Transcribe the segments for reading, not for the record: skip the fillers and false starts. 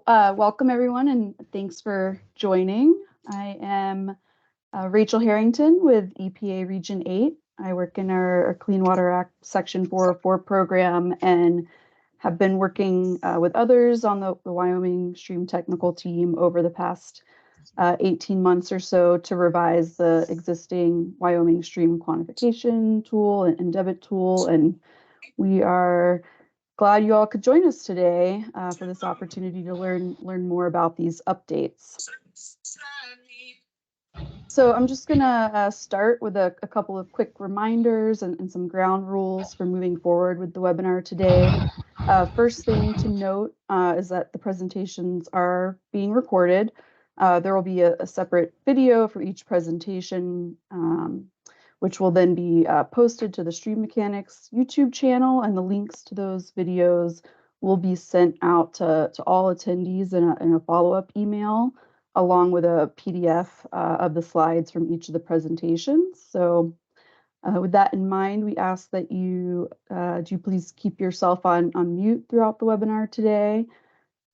Welcome everyone, and thanks for joining. I am Rachel Harrington with EPA Region 8. I work in our Clean Water Act Section 404 program and have been working with others on the Wyoming Stream Technical Team over the past 18 months or so to revise the existing Wyoming Stream Quantification tool and debit tool. And we are glad you all could join us today for this opportunity to learn more about these updates. So I'm just going to start with a couple of quick reminders and some ground rules for moving forward with the webinar today. First thing to note is that the presentations are being recorded. There will be a separate video for each presentation, which will then be posted to the Stream Mechanics YouTube channel, and the links to those videos will be sent out to all attendees in a follow-up email, along with a PDF of the slides from each of the presentations. So with that in mind, we ask that you do please keep yourself on mute throughout the webinar today.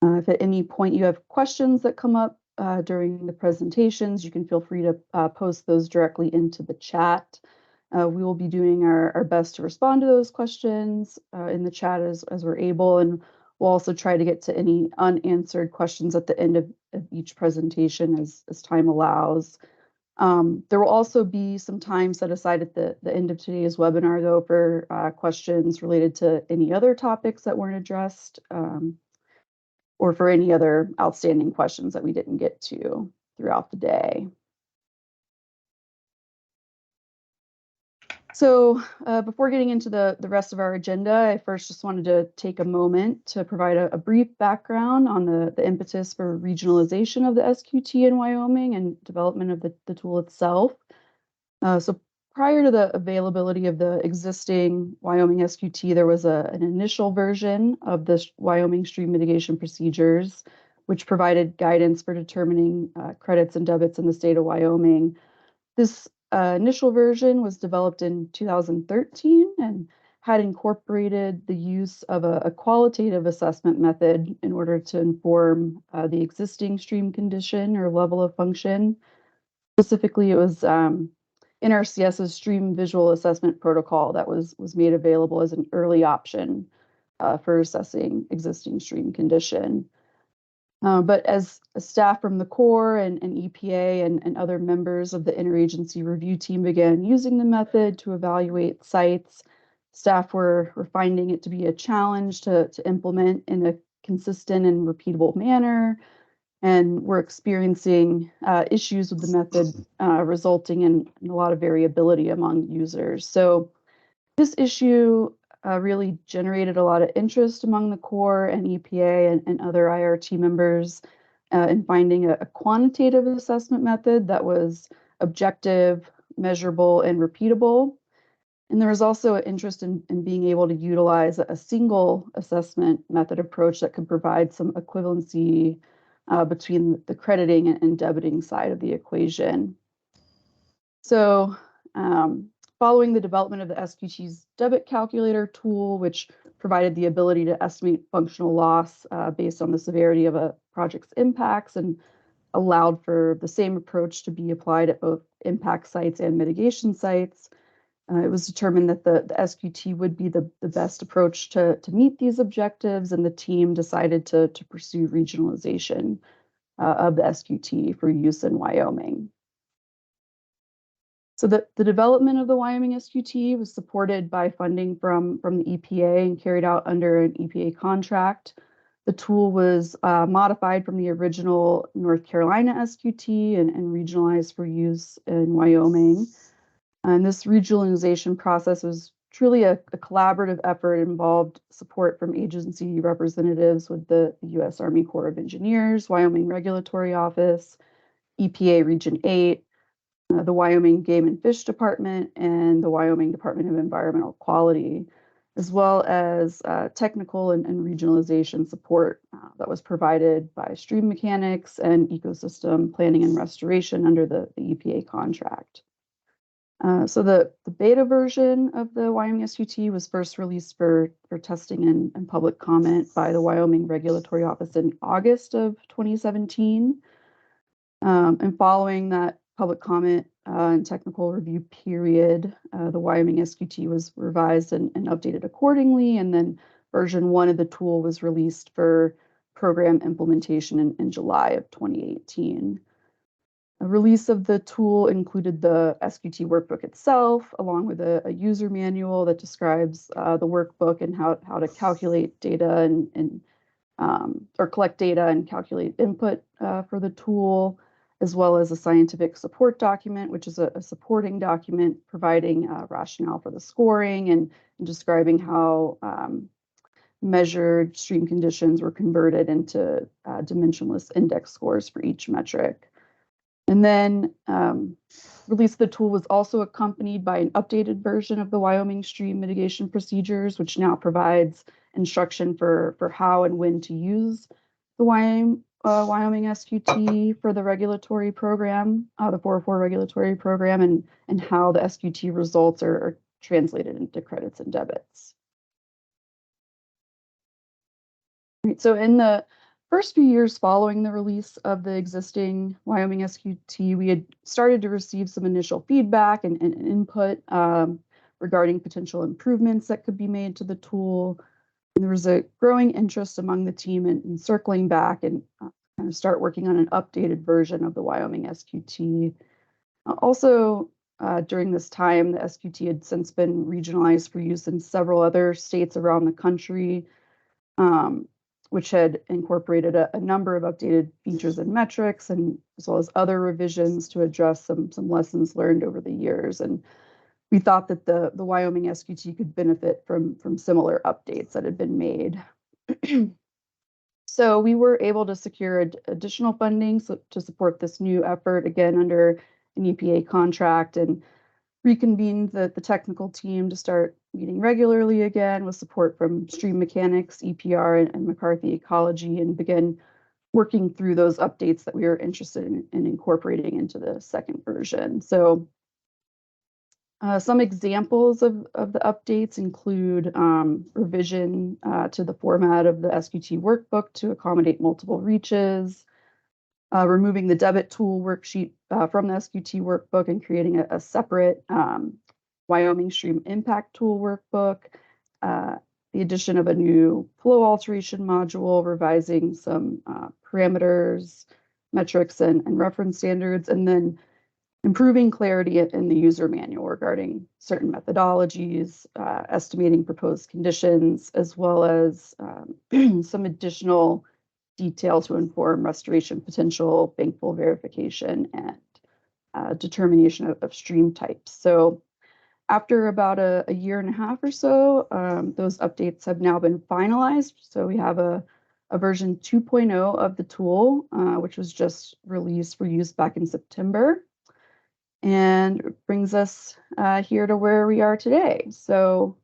If at any point you have questions that come up during the presentations, you can feel free to post those directly into the chat. We will be doing our best to respond to those questions in the chat as we're able, and we'll also try to get to any unanswered questions at the end of each presentation as time allows. There will also be some time set aside at the end of today's webinar, though, for questions related to any other topics that weren't addressed, or for any other outstanding questions that we didn't get to throughout the day. So before getting into the rest of our agenda, I first just wanted to take a moment to provide a brief background on the impetus for regionalization of the SQT in Wyoming and development of the tool itself. So prior to the availability of the existing Wyoming SQT, there was an initial version of the Wyoming Stream Mitigation Procedures, which provided guidance for determining credits and debits in the state of Wyoming. This initial version was developed in 2013 and had incorporated the use of a qualitative assessment method in order to inform the existing stream condition or level of function. Specifically, it was NRCS's Stream Visual Assessment Protocol that was made available as an early option for assessing existing stream condition. But as staff from the Corps and EPA and other members of the interagency review team began using the method to evaluate sites, staff were finding it to be a challenge to implement in a consistent and repeatable manner, and we're experiencing issues with the method resulting in a lot of variability among users. So this issue really generated a lot of interest among the Corps and EPA and other IRT members in finding a quantitative assessment method that was objective, measurable, and repeatable. And there was also an interest in being able to utilize a single assessment method approach that could provide some equivalency between the crediting and debiting side of the equation. So following the development of the SQT's debit calculator tool, which provided the ability to estimate functional loss based on the severity of a project's impacts and allowed for the same approach to be applied at both impact sites and mitigation sites, it was determined that the SQT would be the best approach to meet these objectives, and the team decided to pursue regionalization of the SQT for use in Wyoming. So the development of the Wyoming SQT was supported by funding from the EPA and carried out under an EPA contract. The tool was modified from the original North Carolina SQT and regionalized for use in Wyoming. And this regionalization process was truly a collaborative effort. It involved support from agency representatives with the U.S. Army Corps of Engineers, Wyoming Regulatory Office, EPA Region 8, the Wyoming Game and Fish Department, and the Wyoming Department of Environmental Quality, as well as technical and regionalization support that was provided by Stream Mechanics and Ecosystem Planning and Restoration under the EPA contract. So the beta version of the Wyoming SQT was first released for testing and public comment by the Wyoming Regulatory Office in August of 2017. And following that public comment and technical review period, the Wyoming SQT was revised and updated accordingly. And then version 1 of the tool was released for program implementation in July of 2018. A release of the tool included the SQT workbook itself, along with a user manual that describes the workbook and how to calculate data and or collect data and calculate input for the tool, as well as a scientific support document, which is a supporting document providing rationale for the scoring and describing how measured stream conditions were converted into dimensionless index scores for each metric. And then release of the tool was also accompanied by an updated version of the Wyoming stream mitigation procedures, which now provides instruction for how and when to use the Wyoming SQT for the regulatory program, the 404 regulatory program, and how the SQT results are translated into credits and debits. Right, so in the first few years following the release of the existing Wyoming SQT, we had started to receive some initial feedback and input regarding potential improvements that could be made to the tool. And there was a growing interest among the team in circling back and kind of start working on an updated version of the Wyoming SQT. Also, during this time, the SQT had since been regionalized for use in several other states around the country, which had incorporated a number of updated features and metrics, and as well as other revisions to address some lessons learned over the years. And we thought that the Wyoming SQT could benefit from similar updates that had been made. So we were able to secure additional funding to support this new effort, again, under an EPA contract, and reconvened the technical team to start meeting regularly again with support from Stream Mechanics, EPR, and McCarthy Ecology, and begin working through those updates that we were interested in incorporating into the second version. So some examples of the updates include revision to the format of the SQT workbook to accommodate multiple reaches, removing the debit tool worksheet from the SQT workbook and creating a separate Wyoming Stream Impact Tool workbook, the addition of a new flow alteration module, revising some parameters, metrics, and reference standards, and then improving clarity in the user manual regarding certain methodologies, estimating proposed conditions, as well as some additional detail to inform restoration potential, bankable verification, and determination of stream types. So after about a year and a half or so, those updates have now been finalized. So we have a version 2.0 of the tool, which was just released for use back in September, and brings us here to where we are today. So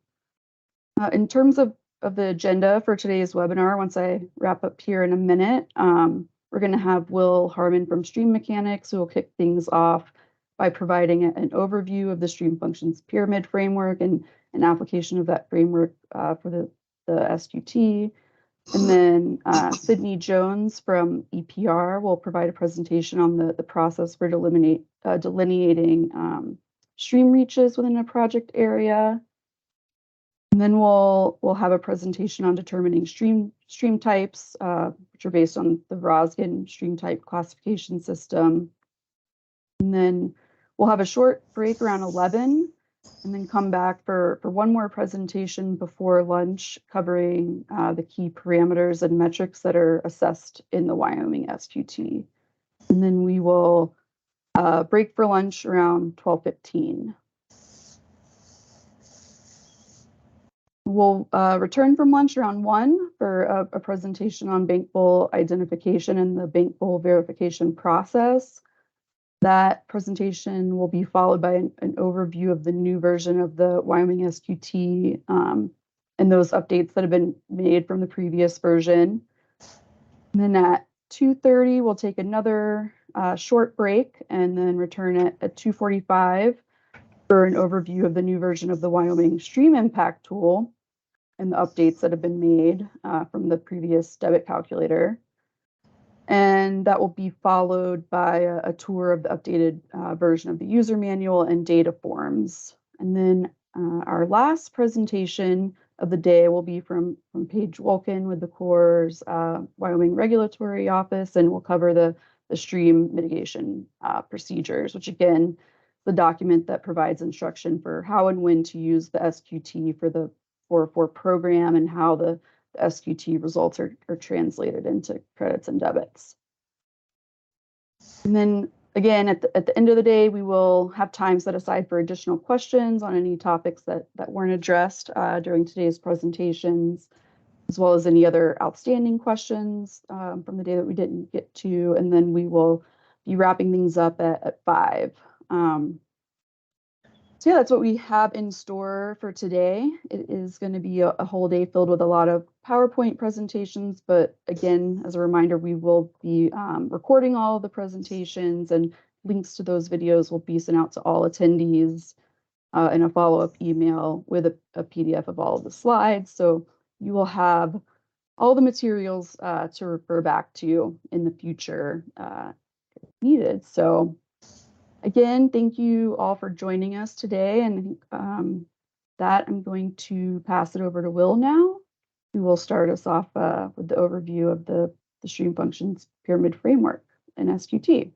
in terms of the agenda for today's webinar, once I wrap up here in a minute, we're going to have Will Harmon from Stream Mechanics, who will kick things off by providing an overview of the stream functions pyramid framework and an application of that framework for the SQT. And then Sydney Jones from EPR will provide a presentation on the process for delineating stream reaches within a project area. And then we'll have a presentation on determining stream types, which are based on the Roskin stream type classification system. And then we'll have a short break around 11, and then come back for one more presentation before lunch, covering the key parameters and metrics that are assessed in the Wyoming SQT. And then we will break for lunch around 12:15. We'll return from lunch around 1 for a presentation on bankable identification and the bankable verification process. That presentation will be followed by an overview of the new version of the Wyoming SQT and those updates that have been made from the previous version. And then at 2:30, we'll take another short break and then return at 2:45 for an overview of the new version of the Wyoming Stream Impact Tool and the updates that have been made from the previous debit calculator. And that will be followed by a tour of the updated version of the user manual and data forms. And then our last presentation of the day will be from Paige Wolkin with the Corps' Wyoming Regulatory Office, and we'll cover the stream mitigation procedures, which again, the document that provides instruction for how and when to use the SQT for the 404 program and how the SQT results are translated into credits and debits. And then again, at the end of the day, we will have time set aside for additional questions on any topics that weren't addressed during today's presentations, as well as any other outstanding questions from the day that we didn't get to. And then we will be wrapping things up at 5. So yeah, that's what we have in store for today. It is going to be a whole day filled with a lot of PowerPoint presentations, but again, as a reminder, we will be recording all of the presentations, and links to those videos will be sent out to all attendees in a follow-up email with a PDF of all of the slides. So you will have all the materials to refer back to in the future if needed. So again, thank you all for joining us today, and that I'm going to pass it over to Will now, who will start us off with the overview of the stream functions pyramid framework in SQT.